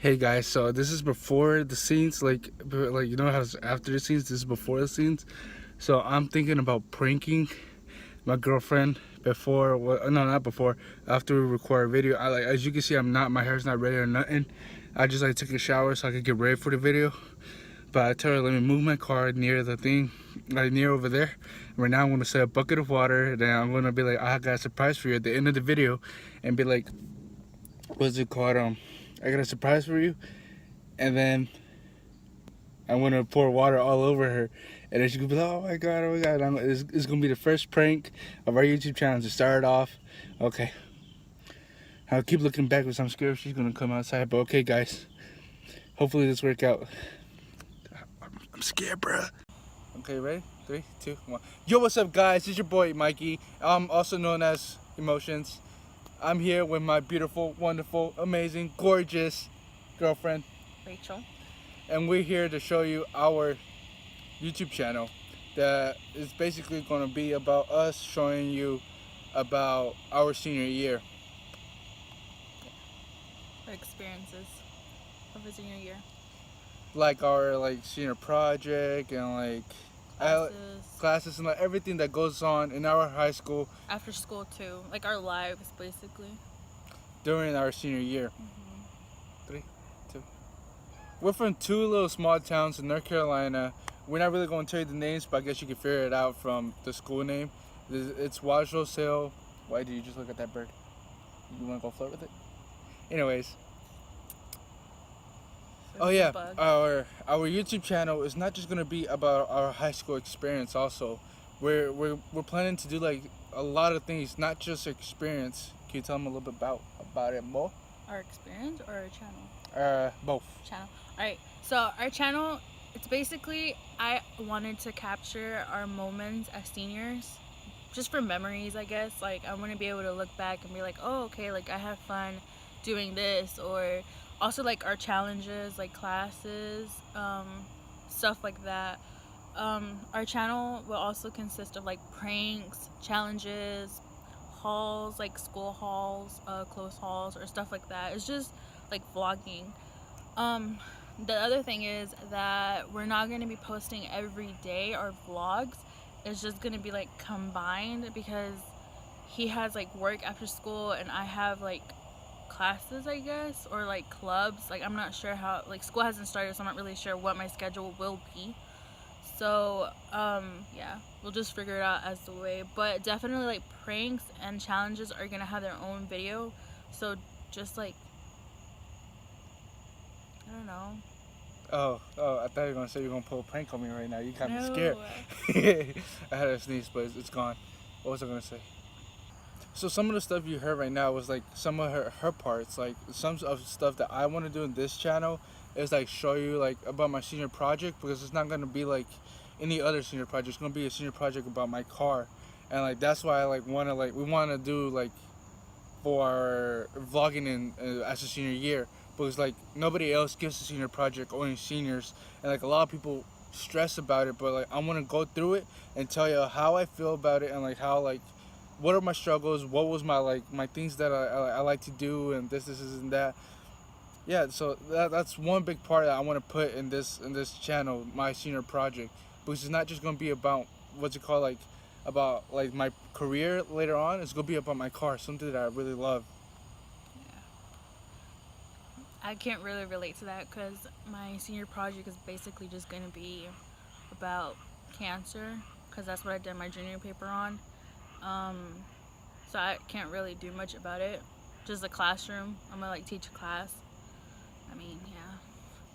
Hey guys, so this is before the scenes, like you know how it's after the scenes. This is before the scenes. So I'm thinking about pranking my girlfriend before. Well, no, not before. After we record a video, as you can see, my hair's not ready or nothing. I just like took a shower so I could get ready for the video. But I tell her, let me move my car near the thing, like near over there. Right now I'm gonna set a bucket of water. Then I'm gonna be like, I got a surprise for you at the end of the video, and be like, what's it called? I got a surprise for you. And then I'm gonna pour water all over her, and then she's gonna be like, "Oh my god, oh my god!" It's gonna be the first prank of our YouTube channel to start off. Okay, I'll keep looking back because I'm scared she's gonna come outside. But okay, guys, hopefully this work out. I'm scared, bruh. Okay, ready? 3, 2, 1. Yo, what's up, guys? It's your boy Mikey. I'm also known as Emotions. I'm here with my beautiful, wonderful, amazing, gorgeous girlfriend, Rachel. and we're here to show you our YouTube channel that is basically going to be about us showing you about our senior year. Our experiences of his senior year. Like our senior project and classes and everything that goes on in our high school. After school too. Like our lives basically. During our senior year. Mm-hmm. 3, 2. We're from 2 little small towns in North Carolina. We're not really going to tell you the names, but I guess you can figure it out from the school name. It's Wajos Hill. Why did you just look at that bird? You want to go flirt with it? Anyways. Oh yeah, our YouTube channel is not just gonna be about our high school experience. Also, we're planning to do a lot of things, not just experience. Can you tell them a little bit about it more? Our experience or our channel? Both. Channel. Alright, so our channel, it's basically, I wanted to capture our moments as seniors, just for memories, I guess. Like, I want to be able to look back and be like, oh, okay, like I had fun doing this, or also like our challenges, like classes, stuff like that. Our channel will also consist of like pranks, challenges, hauls, like school hauls, clothes hauls, or stuff like that. It's just like vlogging. The other thing is that we're not going to be posting every day our vlogs. It's just going to be like combined, because he has like work after school and I have like classes, I guess, or like clubs. Like, I'm not sure how, like, school hasn't started, so I'm not really sure what my schedule will be. So yeah, we'll just figure it out as the way. But definitely like pranks and challenges are gonna have their own video, so just like, I don't know. Oh, I thought you were gonna say you're gonna pull a prank on me right now. You got me No. scared. I had a sneeze, but it's gone. What was I gonna say? So some of the stuff you heard right now was like some of her parts. Like some of the stuff that I want to do in this channel is like show you like about my senior project, because it's not gonna be like any other senior project. It's gonna be a senior project about my car, and like that's why I we want to do like for our vlogging in as a senior year, because like nobody else gives a senior project, only seniors, and like a lot of people stress about it, but like I want to go through it and tell you how I feel about it, and like how what are my struggles, what was my things that I like to do, and this and that. Yeah, so that's one big part that I want to put in this channel, my senior project, because it's not just going to be about about my career later on. It's going to be about my car, something that I really love. Yeah. I can't really relate to that, because my senior project is basically just going to be about cancer, because that's what I did my junior paper on. So I can't really do much about it. Just the classroom. I'm gonna like teach a class. I mean, yeah.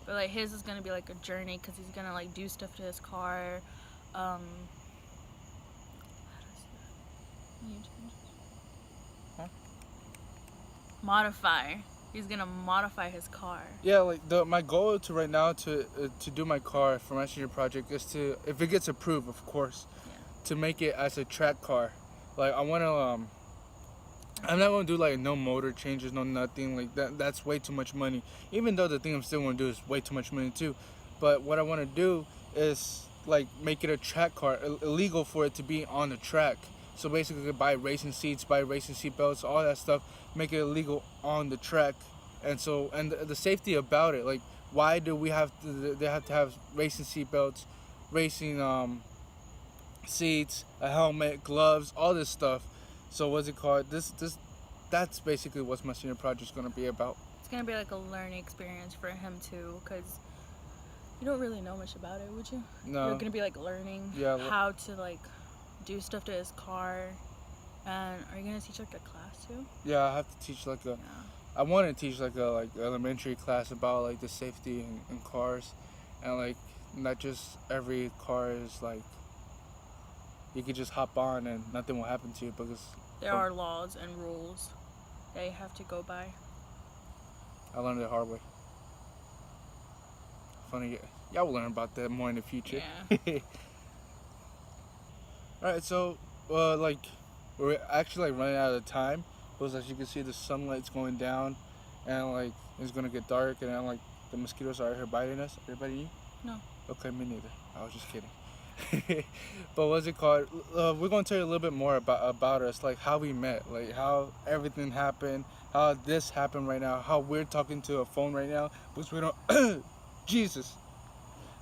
But like his is gonna be like a journey, because he's gonna like do stuff to his car. Huh? Modify. He's gonna modify his car. Yeah, like my goal to right now to do my car for my senior project is to, if it gets approved, of course, to make it as a track car. Like I want to I'm not gonna do like no motor changes, no nothing like that. That's way too much money. Even though the thing I'm still gonna do is way too much money too. But what I want to do is like make it a track car, illegal for it to be on the track. So basically, buy racing seats, buy racing seat belts, all that stuff. Make it illegal on the track, And so, and the safety about it, like, why do we have to? They have to have racing seatbelts, racing seats, a helmet, gloves, all this stuff. So what's it called? That's basically what my senior project's gonna be about. It's gonna be like a learning experience for him too, because you don't really know much about it, would you? No. You're gonna be like learning how to like do stuff to his car. And are you gonna teach like a class too? Yeah, I have to teach like a. I want to teach like a elementary class about like the safety in cars, and like not just every car is like you could just hop on and nothing will happen to you because there are laws and rules they have to go by. I learned it the hard way. Funny, y'all will learn about that more in the future. Yeah. All right, so like we're actually like running out of time. Because as you can see, the sunlight's going down, and like it's gonna get dark, and then like the mosquitoes are here biting us. Everybody, you? No. Okay, me neither. I was just kidding. But what's it called? We're gonna tell you a little bit more about us, like how we met, like how everything happened, how this happened right now, how we're talking to a phone right now, because we don't. Jesus.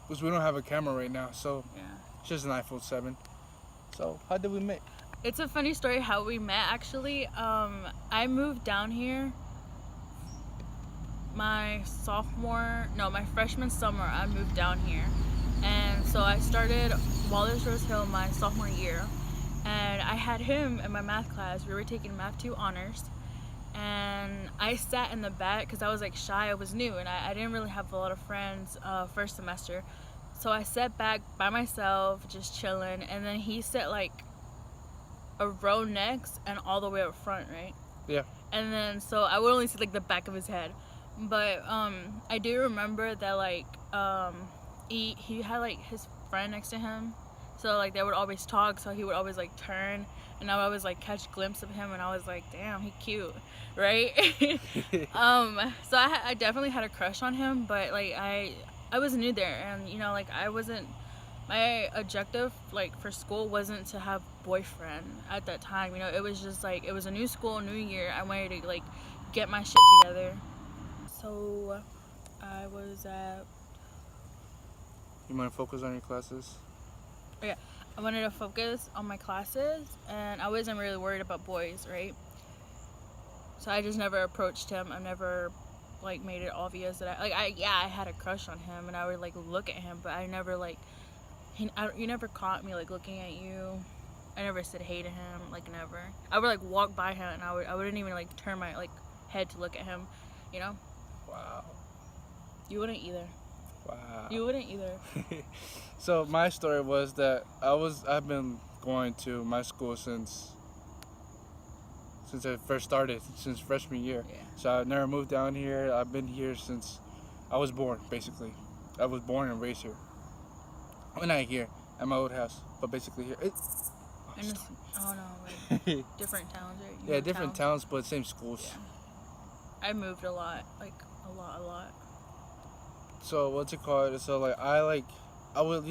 Because we don't have a camera right now, so yeah, it's just an iPhone 7. So how did we meet? It's a funny story how we met actually. I moved down here my freshman summer. I moved down here, and so I started Wallace Rose Hill my sophomore year, and I had him in my math class. We were taking Math 2 honors, and I sat in the back because I was like shy. I was new, and I didn't really have a lot of friends first semester, so I sat back by myself just chilling, and then he sat like a row next and all the way up front, right? Yeah. And then so I would only see like the back of his head, but I do remember that like he had like his friend next to him, so like they would always talk, so he would always like turn, and I would always like catch a glimpse of him, and I was like, damn, he cute, right? So I definitely had a crush on him, but like I was new there, and you know, like I wasn't, my objective like for school wasn't to have boyfriend at that time, you know. It was just like, it was a new school, new year. I wanted to like get my shit together. So I was at, You want to focus on your classes? yeah, I wanted to focus on my classes, and I wasn't really worried about boys, right? So I just never approached him. I never like made it obvious that I had a crush on him, and I would like look at him, but I never like you never caught me like looking at you. I never said hey to him, like never. I would like walk by him, and I wouldn't even like turn my like head to look at him, you know. Wow. You wouldn't either. Wow. You wouldn't either. So my story was that I've been going to my school since I first started, since freshman year. Yeah. So I've never moved down here. I've been here since I was born, basically. I was born and raised here. Well, not here, at my old house, but basically here. Oh no, like different towns, right? Yeah, different towns, but same schools. Yeah. I moved a lot, like a lot. So what's it called? So like I was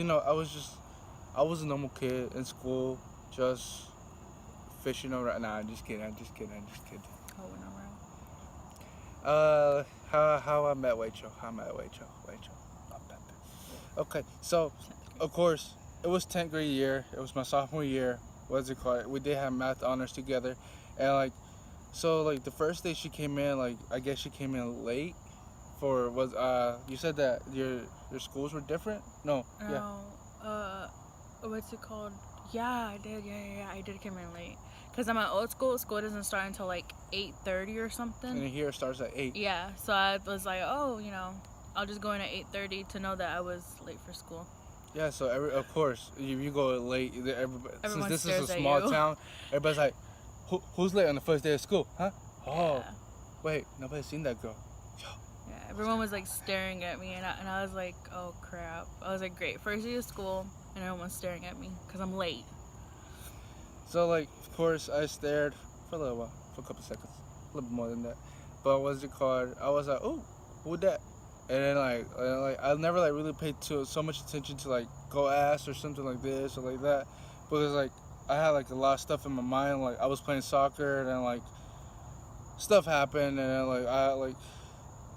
a normal kid in school, just fishing around. Nah, I'm just kidding. Oh, we're not around. How I met Rachel. Okay, so of course it was 10th grade year. It was my sophomore year. What's it called? We did have math honors together, and like, so like the first day she came in, like I guess she came in late. You said that your schools were different? No. Yeah. What's it called? Yeah, I did. Yeah. I did come in late. Cause at my old school doesn't start until like 8:30 or something. And here it starts at 8. Yeah. So I was like, oh, you know, I'll just go in at 8:30 to know that I was late for school. Yeah. So of course, if you go late, everybody, since this is a at small you. town, everybody's like, who's late on the first day of school? Huh? Oh, Yeah. wait, nobody's seen that girl. Yeah, everyone was like staring at me, and I was like, oh crap. I was like, great, first day of school, and everyone's staring at me because I'm late. So like, of course, I stared for a little while, for a couple seconds, a little bit more than that. But what's it called? I was like, oh, who that? And then like I never like really paid so much attention to like go ask or something like this or like that, because like I had like a lot of stuff in my mind. Like I was playing soccer, and then like stuff happened, and then like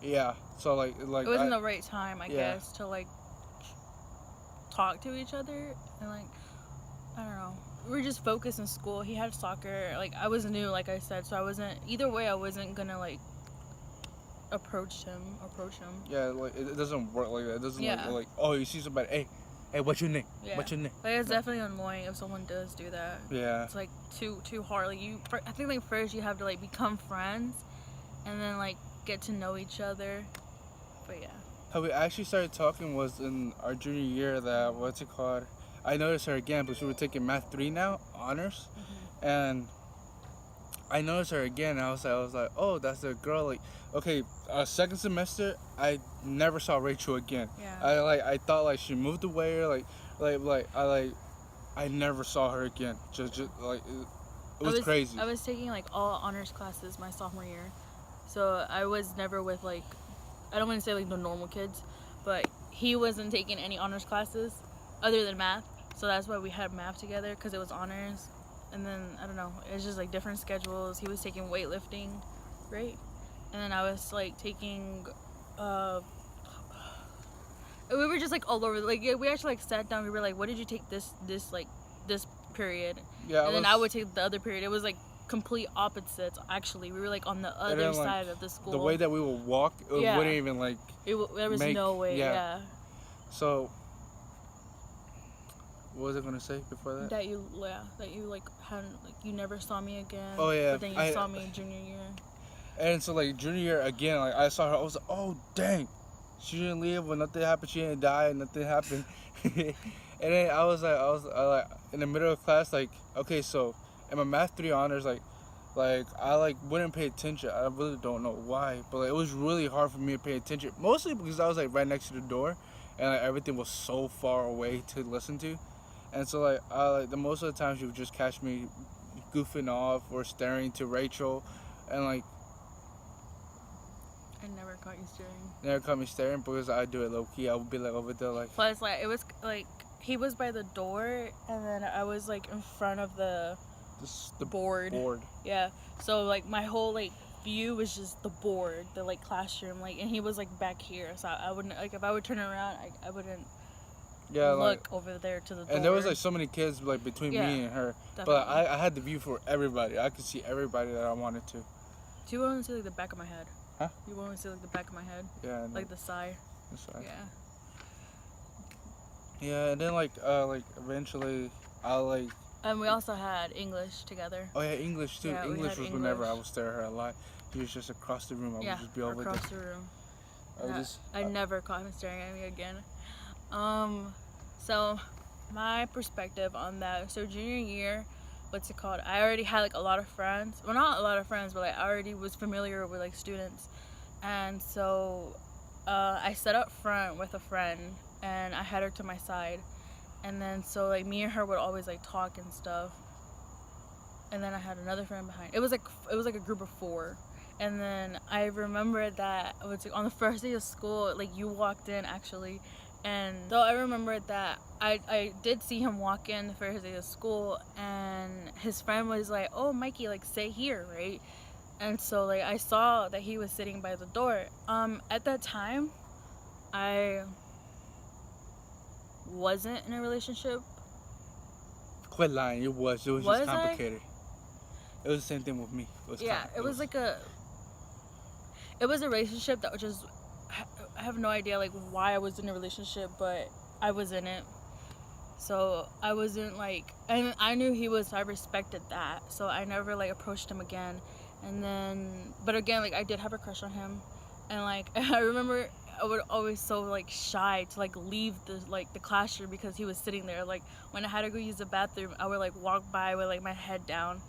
Yeah. So It wasn't the right time, I guess, to like talk to each other and like I don't know. We were just focused in school. He had soccer. Like I was new, like I said, so I wasn't either way. I wasn't gonna like approach him. Yeah, like it doesn't work like that. It doesn't Yeah. like oh you see somebody, hey, what's your name? Yeah. What's your name? Like it's definitely annoying if someone does do that. Yeah. It's like too hard. Like I think like first you have to like become friends, and then like get to know each other. But yeah. How we actually started talking was in our junior year. That what's it called? I noticed her again because we were taking Math 3 now, honors, and I noticed her again. And I was like, oh, that's the girl. Like, okay, second semester, I never saw Rachel again. Yeah. I thought like she moved away or I never saw her again. Just like it was crazy. I was taking like all honors classes my sophomore year, so I was never with like I don't want to say like the normal kids, but he wasn't taking any honors classes other than math. So that's why we had math together because it was honors. And then I don't know, it's just like different schedules. He was taking weightlifting, right? And then I was like taking. We were just like all over. Like we actually like sat down. We were like, "What did you take this period?" Yeah. And then I would take the other period. It was like complete opposites. Actually, we were like on the other side of the school. The way that we would walk, it wouldn't even like. There was no way. Yeah. So. What was I gonna say before that? That you like hadn't like you never saw me again. Oh yeah. But then you saw me junior year. And so like junior year again, like I saw her, I was like, oh dang, she didn't leave, but nothing happened. She didn't die, nothing happened. And then I was like in the middle of class, like okay, so in my math 3 honors, like I like wouldn't pay attention. I really don't know why, but like, it was really hard for me to pay attention, mostly because I was like right next to the door, and like everything was so far away to listen to. And so like the most of the times you would just catch me goofing off or staring to Rachel, and like I never caught you staring. Never caught me staring because I do it low key. I would be like over there like. Plus, like it was like he was by the door, and then I was like in front of the board. Yeah. So like my whole like view was just the board, the like classroom, like, and he was like back here. So I wouldn't like if I would turn around, I wouldn't. Yeah, look like, over there to the door. And there was like so many kids like between me and her, definitely. But I had the view for everybody. I could see everybody that I wanted to. Do you want to see like the back of my head? Huh? You want to see like the back of my head? Yeah. Like the side. The side. Yeah. Yeah, and then like eventually I like. And we also had English together. Oh yeah, English too. Yeah, English was whenever I would stare at her a lot. He was just across the room. I would just be over across there. the room. I never caught him staring at me again. So my perspective on that. So junior year, what's it called? I already had like a lot of friends. Well, not a lot of friends, but like I already was familiar with like students, and so I sat up front with a friend, and I had her to my side, and then so like me and her would always like talk and stuff, and then I had another friend behind. It was like a group of 4. And then I remember that it was like on the first day of school, like you walked in actually, and so I remember that I did see him walk in the first day of school, and his friend was like, "Oh, Mikey, like sit here, right?" And so like I saw that he was sitting by the door. At that time, I wasn't in a relationship. Quit lying. It was just complicated. It was the same thing with me. It was a relationship that was just, I have no idea like why I was in a relationship, but I was in it. So I wasn't like, and I knew he was, so I respected that. So I never like approached him again. And then, but again, like I did have a crush on him. And like, I remember I would always so like shy to like leave the classroom because he was sitting there. Like when I had to go use the bathroom, I would like walk by with like my head down.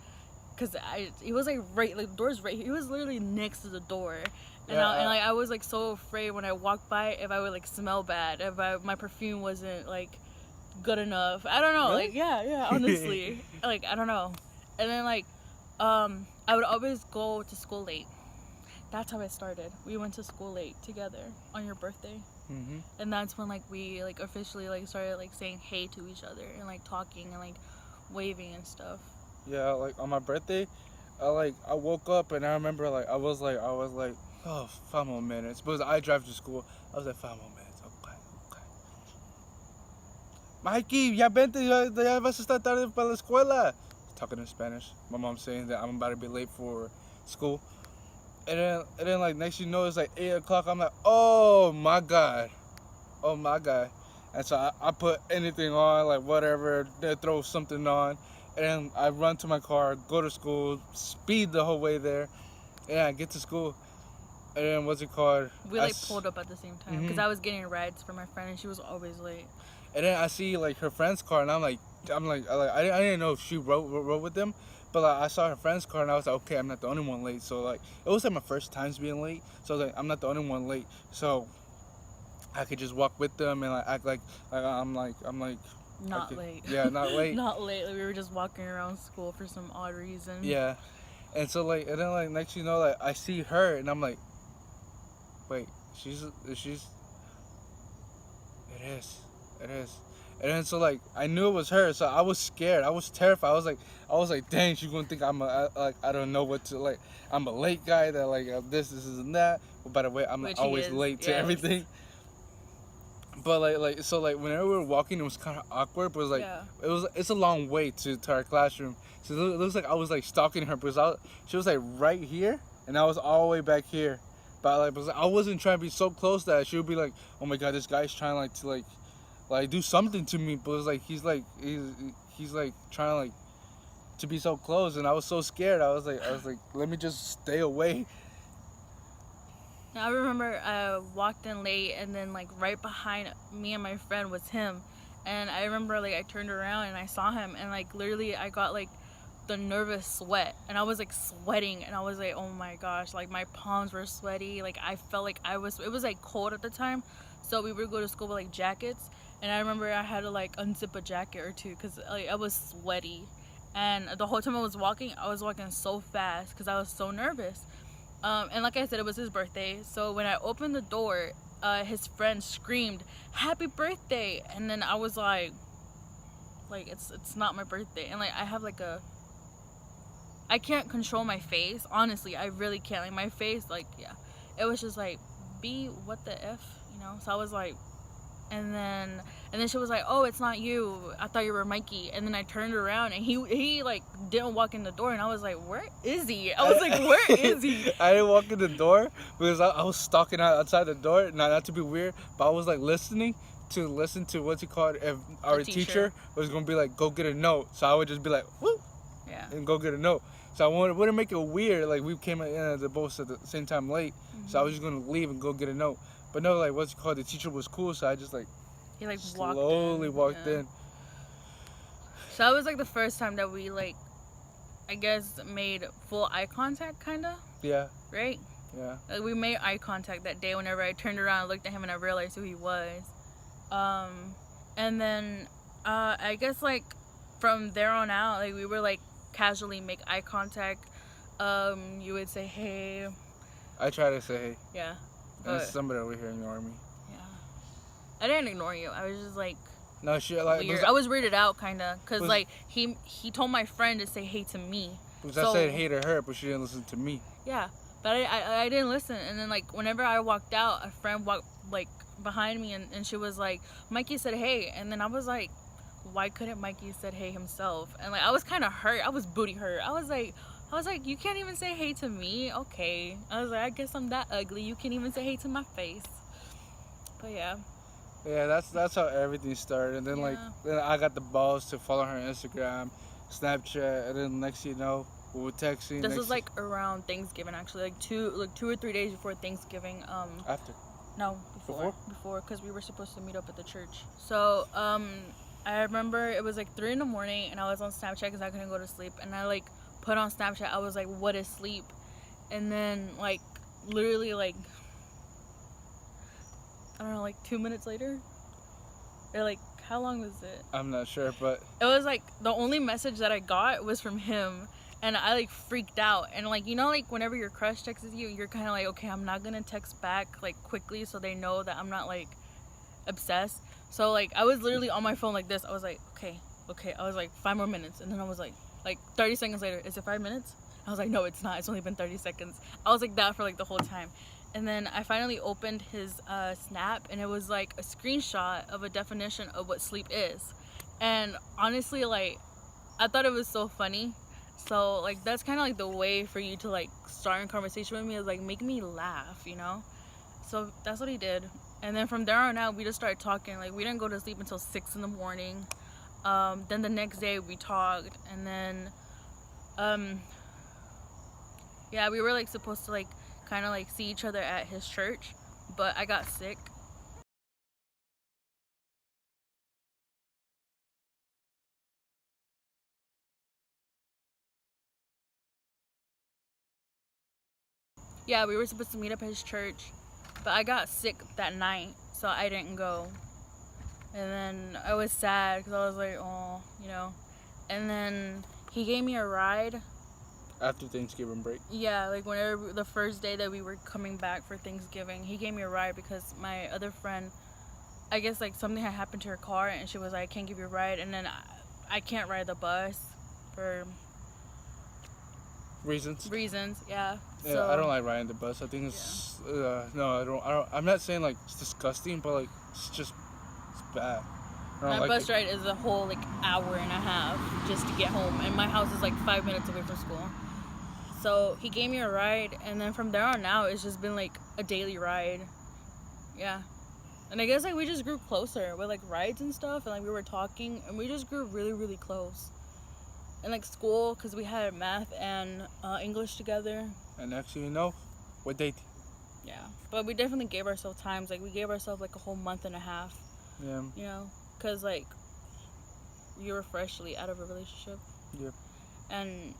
Cause he was like the door's right. He was literally next to the door, and I was like so afraid when I walked by if I would like smell bad, if my perfume wasn't like good enough. I don't know. Really? Like yeah, honestly, like I don't know. And then like, I would always go to school late. That's how it started. We went to school late together on your birthday, and that's when like we like officially like started like saying hey to each other and like talking and like waving and stuff. Yeah, like on my birthday, I woke up and I remember like I was like Oh, 5 more minutes. Because I drive to school. I was like, 5 more minutes. Okay, okay. Mikey, ya vente, ya vas a estar tarde para la escuela. Talking in Spanish. My mom's saying that I'm about to be late for school. And then like next you know it's like 8 o'clock. I'm like, oh my god, oh my god. And so I put anything on, like whatever, they throw something on, and then I run to my car, go to school, speed the whole way there, and I get to school. And then what's it called? We like pulled up at the same time because I was getting rides for my friend and she was always late. And then I see like her friend's car, and I didn't know if she rode with them, but like I saw her friend's car, and I was like, okay, I'm not the only one late. So like it was like my first times being late, so I was like, I'm not the only one late, so I could just walk with them and like act like I'm not late. Yeah, not late. Not late. Like, we were just walking around school for some odd reason. Yeah, and so like and then like next you know like I see her, and I'm like, wait, she's. It is. And then so like I knew it was her, so I was scared. I was terrified. I was like, dang, she's gonna think I don't know what to like. I'm a late guy that like this and that. But by the way, I'm Which always late to everything. But like so like whenever we were walking, it was kind of awkward. But it was like it's a long way to our classroom. So it looks like I was like stalking her because she was like right here, and I was all the way back here. But like because I wasn't trying to be so close that she would be like, oh my god, this guy's trying to do something to me. But it's like he's like trying to like to be so close, and I was so scared. I was like let me just stay away. I remember I walked in late, and then like right behind me and my friend was him, and I remember like I turned around and I saw him, and like literally I got like the nervous sweat, and I was like sweating, and I was like, oh my gosh, like my palms were sweaty, like I felt like it was like cold at the time, so we would go to school with like jackets, and I remember I had to like unzip a jacket or two because like I was sweaty, and the whole time I was walking so fast because I was so nervous. And like I said, it was his birthday, so when I opened the door, his friend screamed happy birthday, and then I was like it's not my birthday, and like I have like I can't control my face, honestly. I really can't. Like my face, like yeah, it was just like B what the F, you know. So I was like, and then she was like, oh, it's not you, I thought you were Mikey. And then I turned around and he like didn't walk in the door, and I was like, where is he? I was like, where is he? I didn't walk in the door because I was stalking outside the door, not to be weird, but I was like listen to what's it called, if our teacher was gonna be like, go get a note. So I would just be like, whoop, yeah, and go get a note. So I wouldn't make it weird, like we came in at the both at the same time late. So I was just gonna leave and go get a note. But no, like what's it called, the teacher was cool, so I just like he like slowly walked in. So that was like the first time that we like, I guess, made full eye contact, kinda. Yeah. Right? Yeah. Like we made eye contact that day whenever I turned around and looked at him and I realized who he was. And then I guess like from there on out, like we were like casually make eye contact. You would say hey. I try to say hey. Yeah. There's somebody over here ignoring me. Yeah. I didn't ignore you. I was just like, no, she like weird. I was weirded out kinda, cause like he told my friend to say hey to me. Because I said hey to her, but she didn't listen to me. Yeah, but I didn't listen, and then like whenever I walked out, a friend walked like behind me, and she was like, Mikey said hey, and then I was like, why couldn't Mikey said hey himself? And like I was kind of hurt. I was booty hurt. I was like, you can't even say hey to me? Okay. I was like, I guess I'm that ugly. You can't even say hey to my face. But yeah. Yeah, that's how everything started. And then then I got the balls to follow her on Instagram, Snapchat, and then next thing you know, we were texting. This was like around Thanksgiving, actually, like 2 or 3 days before Thanksgiving. After? No, before, because we were supposed to meet up at the church. So I remember it was like 3 in the morning, and I was on Snapchat because I couldn't go to sleep, and I like put on Snapchat. I was like, what is sleep? And then like literally like I don't know, like 2 minutes later, or like how long was it? I'm not sure, but it was like the only message that I got was from him, and I like freaked out. And like, you know, like whenever your crush texts you, you're kind of like, okay, I'm not gonna text back like quickly so they know that I'm not like obsessed. So like I was literally on my phone like this. I was like, okay. I was like 5 more minutes, and then I was like 30 seconds later, is it 5 minutes? I was like, no, it's not. It's only been 30 seconds. I was like that for like the whole time. And then I finally opened his Snap, and it was like a screenshot of a definition of what sleep is. And honestly, like, I thought it was so funny. So like that's kind of like the way for you to like start a conversation with me, is like make me laugh, you know. So that's what he did. And then from there on out, we just started talking. Like we didn't go to sleep until 6 in the morning. Then the next day we talked, and then yeah, we were like supposed to like kind of like see each other at his church, but I got sick. Yeah, we were supposed to meet up at his church, but I got sick that night, so I didn't go. And then I was sad because I was like, oh, you know. And then he gave me a ride. After Thanksgiving break. Yeah, like whenever the first day that we were coming back for Thanksgiving, he gave me a ride because my other friend, I guess like something had happened to her car, and she was like, I can't give you a ride. And then I can't ride the bus for Reasons. Yeah. Yeah, So, I don't like riding the bus. I think it's no, I don't. I'm not saying like it's disgusting, but like it's just it's bad. I don't my like bus it. ride is a whole like hour and a half just to get home, and my house is like 5 minutes away from school. So he gave me a ride, and then from there on out, it's just been like a daily ride. Yeah. And I guess like we just grew closer with like rides and stuff, and like we were talking, and we just grew really, really close. And like school, because we had math and English together. And next thing you know, we're dating. Yeah. But we definitely gave ourselves times. Like we gave ourselves like a whole month and a half. Yeah. You know, because like you were freshly out of a relationship. Yep. And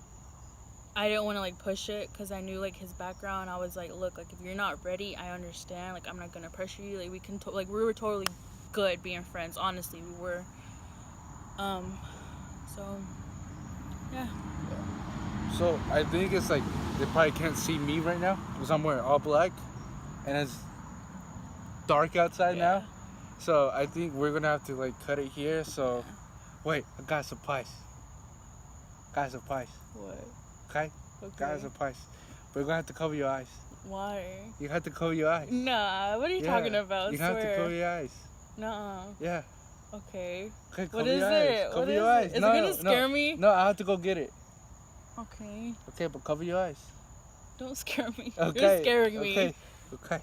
I didn't want to like push it because I knew like his background. I was like, look, like if you're not ready, I understand. Like I'm not gonna pressure you. Like we can like we were totally good being friends. Honestly, we were. So yeah. So I think it's like they probably can't see me right now because I'm wearing all black, and it's dark outside now. So I think we're gonna have to like cut it here. So wait, I got a surprise. Got a surprise. What? Okay? Got a surprise. But you're gonna have to cover your eyes. Why? You have to cover your eyes. Nah. What are you talking about? You have to cover your eyes. Nah. Yeah. Okay. Okay, cover What is your eyes. it? Cover What your is eyes. it? Is No, it gonna scare me? No, I have to go get it. Okay. Okay, but cover your eyes. Don't scare me. Okay. You're scaring me. Okay. Okay.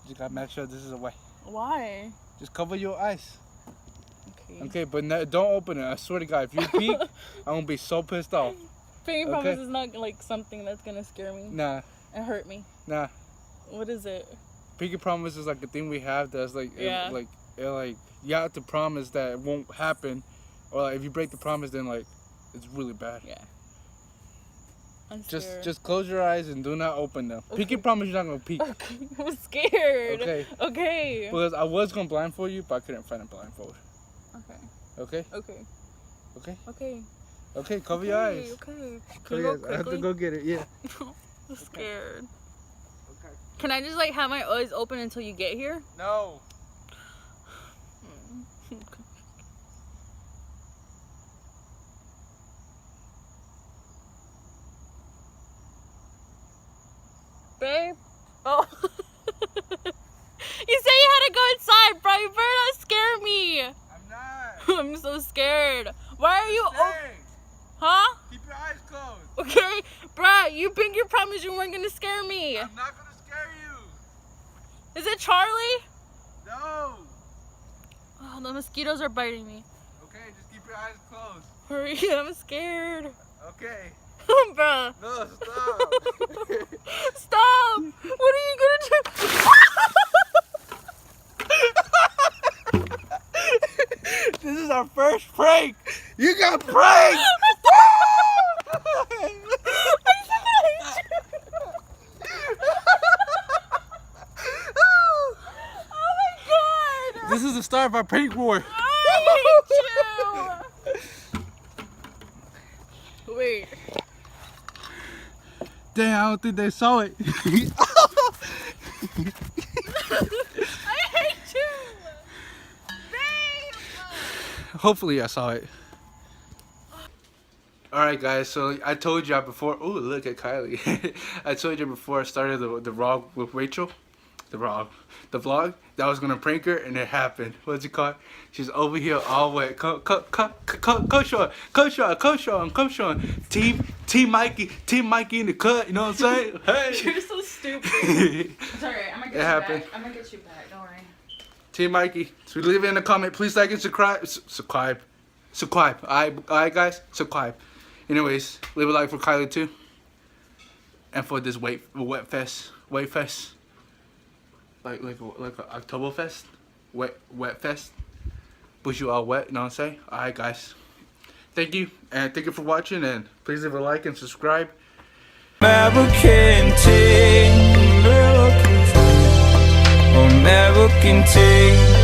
Just gotta make sure this is away. Why? Just cover your eyes. Okay. Okay, but don't open it. I swear to God, if you peek, I'm gonna be so pissed off. Pinky promise is not like something that's gonna scare me. Nah. And hurt me. Nah. What is it? Pinky promise is like a thing we have that's like, Yeah. like you have to promise that it won't happen, or like, if you break the promise, then like it's really bad. Yeah. I'm scared. Just close your eyes and do not open them. Okay. Pinky promise you're not gonna peek. Okay. I'm scared. Okay. Okay. Because I was gonna blindfold you, but I couldn't find a blindfold. Okay. Okay. Okay. Okay. Okay. Okay. Cover your eyes. Okay. Cover your eyes. I have to go get it. Yeah. I'm scared. Okay. Can I just like have my eyes open until you get here? No. Babe? Oh. You said you had to go inside, bro. You better not scare me. I'm not. I'm so scared. Why are you... Hey, Huh? keep your eyes closed. Okay? Bruh, you pinky promised you weren't gonna scare me. I'm not gonna scare you. Is it Charlie? No. Oh, the mosquitoes are biting me. Okay, just keep your eyes closed. Hurry, I'm scared. Okay. Bruh. No, stop. Stop! What are you gonna do? This is our first prank. You got pranked. Oh my god! This is the start of our prank war. I hate you! Wait. Damn, I don't think they saw it. I hate you! Babe! Hopefully I saw it. Alright guys, so I told y'all before, oh look at Kylie. I told you before I started the vlog with Rachel, the vlog, that I was gonna prank her, and it happened. What's it called? She's over here all wet. Come Sean. Team Mikey in the cut, you know what I'm saying? Hey! You're so stupid. It's alright, I'm gonna get you happened. back. I'm gonna get you back, don't worry. Team Mikey. So leave it in the comment. Please like and subscribe. Alright guys? Subscribe. Anyways, leave a like for Kylie too. And for this wet fest. Like a Oktoberfest. Wet fest. Push you all wet, you know what I'm saying? Alright guys. Thank you. And thank you for watching, and please leave a like and subscribe. American tea, American tea.